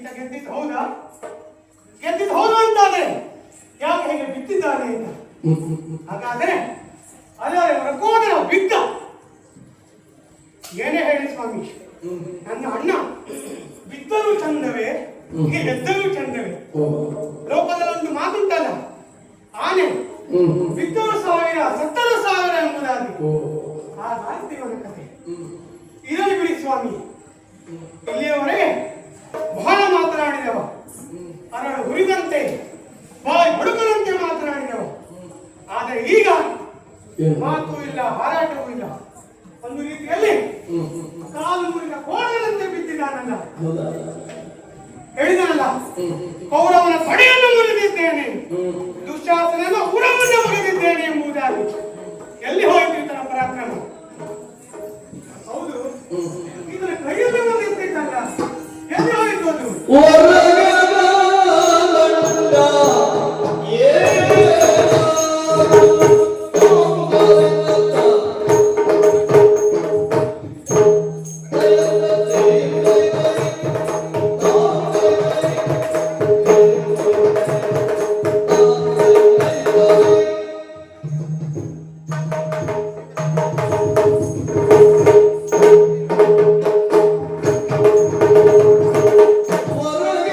ಈತ ಗೆದ್ದಿದ್ದು ಹೌದಾ? ಗೆದ್ದಿದ್ದು ಹೌದು ಅಂತಾದ್ರೆ ಯಾಕೆ ಹೇಗೆ ಬಿತ್ತಿದ್ದಾನೆ ಅಂತ. ಹಾಗಾದ್ರೆ ಅಲ್ಲವರ ಕೋದರ ಬಿದ್ದ. ಏನೇ ಹೇಳಿ ಸ್ವಾಮಿ, ನನ್ನ ಅಣ್ಣ ಬಿದ್ದರೂ ಚಂದವೇ, ಗೆದ್ದರೂ ಚಂದವೇ. ಲೋಕದಲ್ಲಿ ಒಂದು ಮಾತುಂಟಲ್ಲ, ಆನೆ ಬಿದ್ದರೂ 1000 ಸತ್ತರೂ 1000 ಎಂಬುದಾಗಿ. ಹಾಗಾಯ್ತು ಇವನ ಕಥೆ. ಇರಲಿ ಬಿಡಿ ಸ್ವಾಮಿ, ಇಲ್ಲಿಯವರೆಗೆ ಬಹಳ ಮಾತನಾಡಿದವ, ಅರಳು ಹುರಿದಂತೆ ಬಾಯಿ ಬಡುಕದಂತೆ ಮಾತನಾಡಿದವ. ಆದರೆ ಈಗ ಮಾತು ಇಲ್ಲ, ಹಾರಾಟವೂ ಇಲ್ಲ. ಒಂದು ರೀತಿಯಲ್ಲಿ ಕಾಲು ಮುರಿದ ಕೋಣದಂತೆ ಬಿದ್ದಿದ್ದಾನಲ್ಲ. ಹೇಳಿದನಲ್ಲ, ಕೌರವನ ಪಡೆಯನ್ನು ಮುರಿದಿದ್ದೇನೆ, ದುಶ್ಯಾಸನನ ಉರವನ್ನು ಮುರಿದಿದ್ದೇನೆ ಎಂಬುದಾಗಿ. ಎಲ್ಲಿ ಹೋಯಿತು ಈತನ ಪರಾಕ್ರಮ? ಹೌದು, ಇದರ ಕೈಯಲ್ಲಿ ಬಂದಿದ್ದಲ್ಲ, ಎಲ್ಲಿ ಹೋಯಿತು ಅದು? ಹೊರಗೆ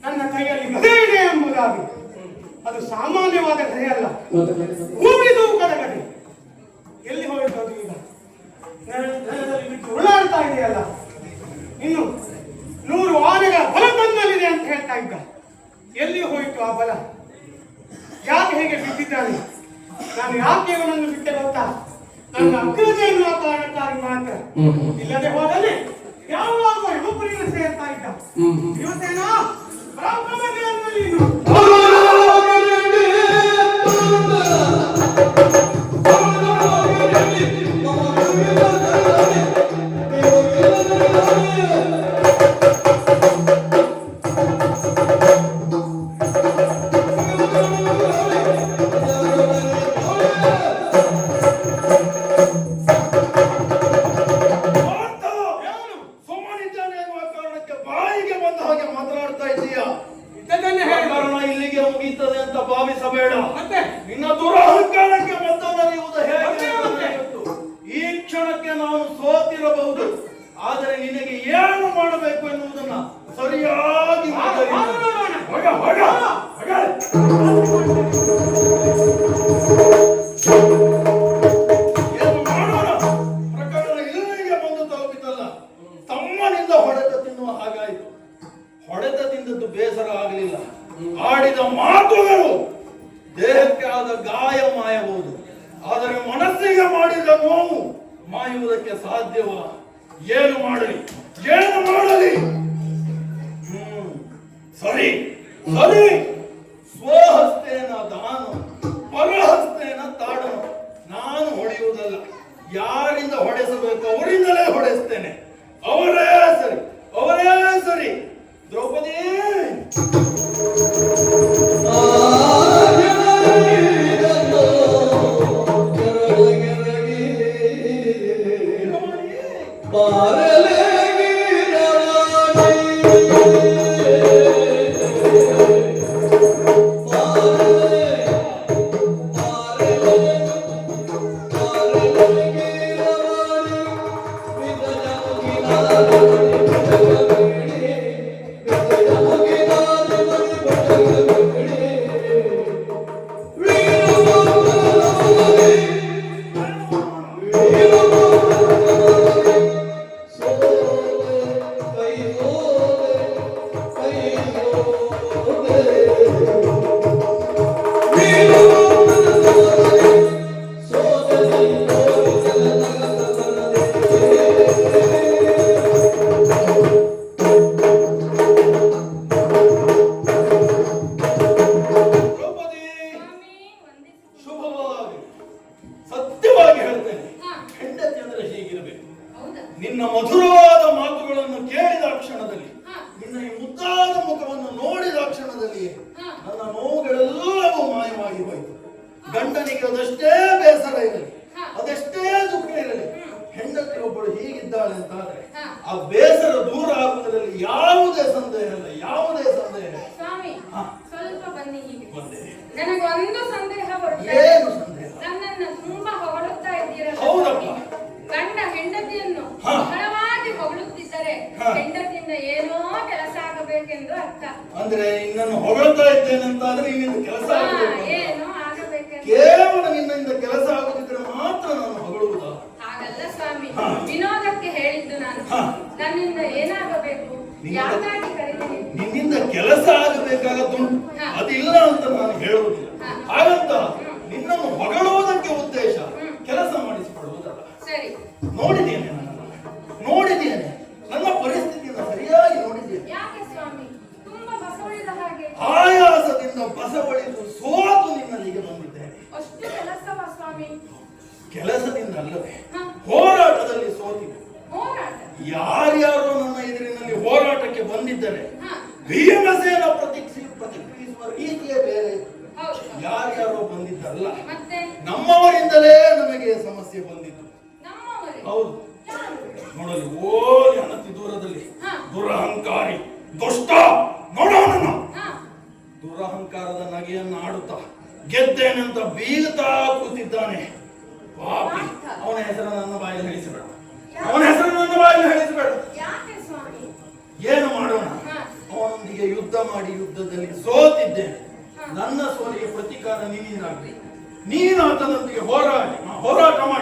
ನನ್ನ ಕೈಯಲ್ಲಿ ಗದೆ ಇದೆ ಎಂಬುದಾಗಿ ಅದು ಸಾಮಾನ್ಯವಾದ ಗದೆ ಅಲ್ಲ, ಭೂಮಿ ತೂಕದ ಗದೆ. ಎಲ್ಲಿ ಹೋಯಿತು ಅದು ಈಗ? ನೆಲದಲ್ಲಿ ಬಿಟ್ಟು ಉರುಳಾಡ್ತಾ ಇದೆಯಲ್ಲ. ಇನ್ನು 100 ಆನೆಗಳ ಬಲ ತನ್ನಲ್ಲಿದೆ ಅಂತ ಹೇಳ್ತಾ ಇದ್ದ. ಎಲ್ಲಿ ಹೋಯಿತು ಆ ಬಲ? ಯಾಕೆ ಹೇಗೆ ಬಿಟ್ಟಿದ್ದಾನೆ? ನಾನು ಯಾಕೆ ಇವನನ್ನು ಬಿಟ್ಟೆ ಗೊತ್ತಾ? ನನ್ನ ಅಗ್ರಜ ಎನ್ನುವ ಕಾರಣಕ್ಕಾಗಿ ಮಾತ್ರ. ಇಲ್ಲದೆ ಹೋದರೆ ಯಾವಾಗ ಇನ್ನೊಬ್ಬರಿಗೆ ಸೇರ್ತಾ ಇದ್ದ. ಇವತ್ತೇನೋ ಬ್ರಾಹ್ಮಣಗಳಲ್ಲಿ ಭಾವಿಸಬೇಡ. ನಿನ್ನ ದುರಹಂಕಾರಕ್ಕೆ ಮದ್ದವರಿರುವುದು ಹೇಗೆ? ಈ ಕ್ಷಣಕ್ಕೆ ನಾನು ಸೋತಿರಬಹುದು, ಆದರೆ ನಿನಗೆ ಏನು ಮಾಡಬೇಕು ಎನ್ನುವುದನ್ನ ಸರಿಯಾಗಿ ಏನು ಮಾಡೋಣ? ಪ್ರಕರಣ ಇಲ್ಲಿಗೆ ಬಂದು ತಲುಪಿತಲ್ಲ. ತಮ್ಮನಿಂದ ಹೊಡೆತ ತಿನ್ನುವ ಹಾಗಾಯಿತು. ಹೊಡೆತ ತಿಂದದ್ದು ಬೇಸರ ಆಗಲಿಲ್ಲ. ಆಡಿದ ಮಾತುಗಳು ದೇಹಕ್ಕೆ ಆದ ಗಾಯ ಮಾಯಬಹುದು, ಆದರೆ ಮನಸ್ಸಿಗೆ ಮಾಡಿದ ನೋವು ಮಾಯುವುದಕ್ಕೆ ಸಾಧ್ಯವ? ಏನು ಮಾಡಲಿ? ಏನು ಮಾಡಲಿ? ಸರಿ ಸರಿ, ಸ್ವಹಸ್ತೇನ ದಾನ, ಪರಹಸ್ತೇನ ತಾಡನು. ನಾನು ಹೊಡೆಯುವುದಲ್ಲ, ಯಾರಿಂದ ಹೊಡೆಸಬೇಕು ಅವರಿಂದಲೇ ಹೊಡೆಸ್ತೇನೆ. ಅವರೇ ಸರಿ, ಅವರೇ ಸರಿ. ದ್ರೌಪದಿ ನಿನ್ನ ಮಧುರವಾದ ಮಾತುಗಳನ್ನು ಕೇಳಿದ ಕ್ಷಣದಲ್ಲಿ, ನಿನ್ನ ಈ ಮುದ್ದಾದ ಮುಖವನ್ನು ನೋಡಿದ ಕ್ಷಣದಲ್ಲಿ ನನ್ನ ನೋವುಗಳೆಲ್ಲವೂ ಮಾಯವಾಗಿ ಹೋಯಿತು. ಗಂಡನಿಗೆ ಅದೆಷ್ಟೇ ಬೇಸರ ಇರಲಿ, ಅದೆಷ್ಟೇ ದುಃಖ ಇರಲಿ, ಹೆಂಡತಿ ಒಬ್ಬಳು ಹೀಗಿದ್ದಾಳೆ ಅಂತಾದ್ರೆ ಆ ಬೇಸರ ದೂರ ಆಗುವುದರಲ್ಲಿ ಯಾವುದೇ ಸಂದೇಹ ಇಲ್ಲ, ಯಾವುದೇ ಸಂದೇಹ ಇಲ್ಲ. ಸ್ವಲ್ಪ ಬನ್ನಿ. ನನಗೆ ಒಂದು ಸಂದೇಹ ಬರುತ್ತೆ. ಏನು ಸಂದೇಹ? ನನ್ನನ್ನು ತುಂಬಾ ಹೊಗಳುತ್ತಾ ಇದ್ದೀರಲ್ಲ. ಹೌದಪ್ಪ. ಗಂಡ ಹೆಂಡತಿಯನ್ನು ಬಹಳವಾಗಿ ಹೊಗಳುತ್ತಿದ್ದರೆ ಹೆಂಡತಿಯಿಂದ ಏನೋ ಕೆಲಸ ಆಗಬೇಕೆಂದು ಅರ್ಥ. ಅಂದ್ರೆ ನಿನ್ನನ್ನು ಹೊಗಳ್ತಾ ಇದ್ದೇನೆ ಅಂತಾದ್ರೆ ನಿನ್ನಿಂದ ಕೆಲಸ ಏನೋ ಆಗಬೇಕೆಂದು. ಕೇವಲ ನಿನ್ನಿಂದ ಕೆಲಸ ಆಗುತ್ತಿದ್ರೆ ಮಾತ್ರ ನಾನು ಹೊಗಳುವುದ? ಹಾಗಲ್ಲ ಸ್ವಾಮಿ, ವಿನೋದಕ್ಕೆ ಹೇಳಿದ್ದು ನಾನು. ನನ್ನಿಂದ ಏನಾಗಬೇಕು, ಯಾಕಾಗಿ ಕರೆದಿರಿ? ನಿನ್ನಿಂದ ಕೆಲಸ ಆಗಬೇಕಾಗತ್ತುಂಟು, ಅದಿಲ್ಲ ಅಂತ ನಾನು ಹೇಳುವುದಿಲ್ಲ. ಹಾಗಂತ ನಿನ್ನನ್ನು ಹೊಗಳುವುದಕ್ಕೆ ಉದ್ದೇಶ ಕೆಲಸ ಮಾಡಿಸಿಕೊಳ್ಳುವುದಲ್ಲ. ಸರಿ, ನೋಡಿದ್ದೇನೆ, ನೋಡಿದ್ದೇನೆ, ನನ್ನ ಪರಿಸ್ಥಿತಿಯನ್ನು ಸರಿಯಾಗಿ ನೋಡಿದ್ದೇನೆ. ಯಾಕೆ ಸ್ವಾಮಿ ತುಂಬಾ ಬಸವಳಿದ ಹಾಗೆ? ಆಯಾಸದಿಂದ ಬಸವಳಿದು ಸೋತು ನಿನ್ನಲ್ಲಿಗೆ ಬಂದಿದ್ದೇನೆ. ಅಷ್ಟು ಕೆಲಸವ ಸ್ವಾಮಿ? ಕೆಲಸದಿಂದ ಅಲ್ಲವೇ, ಹೋರಾಟದಲ್ಲಿ ಸೋತಿದೆ. ಹೋರಾಟ? ಯಾರ್ಯಾರೋ ನನ್ನ ಎದುರಿನಲ್ಲಿ ಹೋರಾಟಕ್ಕೆ ಬಂದಿದ್ದರೆ ಭೀಮಸೇನ ಪ್ರತಿಕ್ರಿಯಿಸುವ ರೀತಿಯೇ ಬೇರೆ. ಯಾರ್ಯಾರೋ ಬಂದಿದ್ದಲ್ಲ, ನಮ್ಮವರಿಂದಲೇ ನಮಗೆ ಸಮಸ್ಯೆ ಬಂದಿದ್ದು. ಹೌದು, ನೋಡಲು ಓಲಿ ಅನತಿ ದೂರದಲ್ಲಿ ದುರಹಂಕಾರಿ ದುಷ್ಟ ನೋಡೋಣ. ದುರಹಂಕಾರದ ನಗೆಯನ್ನು ಆಡುತ್ತಾ ಗೆದ್ದೇನಂತ ಬೀಗುತ್ತಾ ಕೂತಿದ್ದಾನೆ. ಪಾಪಿ, ಅವನ ಹೆಸರು ನನ್ನ ಬಾಯಲ್ಲಿ ಹೇಳಿಸಬೇಡ, ಅವನ ಹೆಸರು ನನ್ನ ಬಾಯಲ್ಲಿ ಹೇಳಿಸಬೇಡ. ಏನು ಮಾಡೋಣ, ಅವನೊಂದಿಗೆ ಆತನೊಂದಿಗೆ ಯುದ್ಧ ಮಾಡಿ ಯುದ್ಧದಲ್ಲಿ ಸೋತಿದ್ದೇನೆ. ನನ್ನ ಸೋಲಿಗೆ ಪ್ರತೀಕಾರ ನೀನಾಗಬೇಕು. ನೀನು ಆತನೊಂದಿಗೆ ಹೋರಾಟ ಮಾಡಿ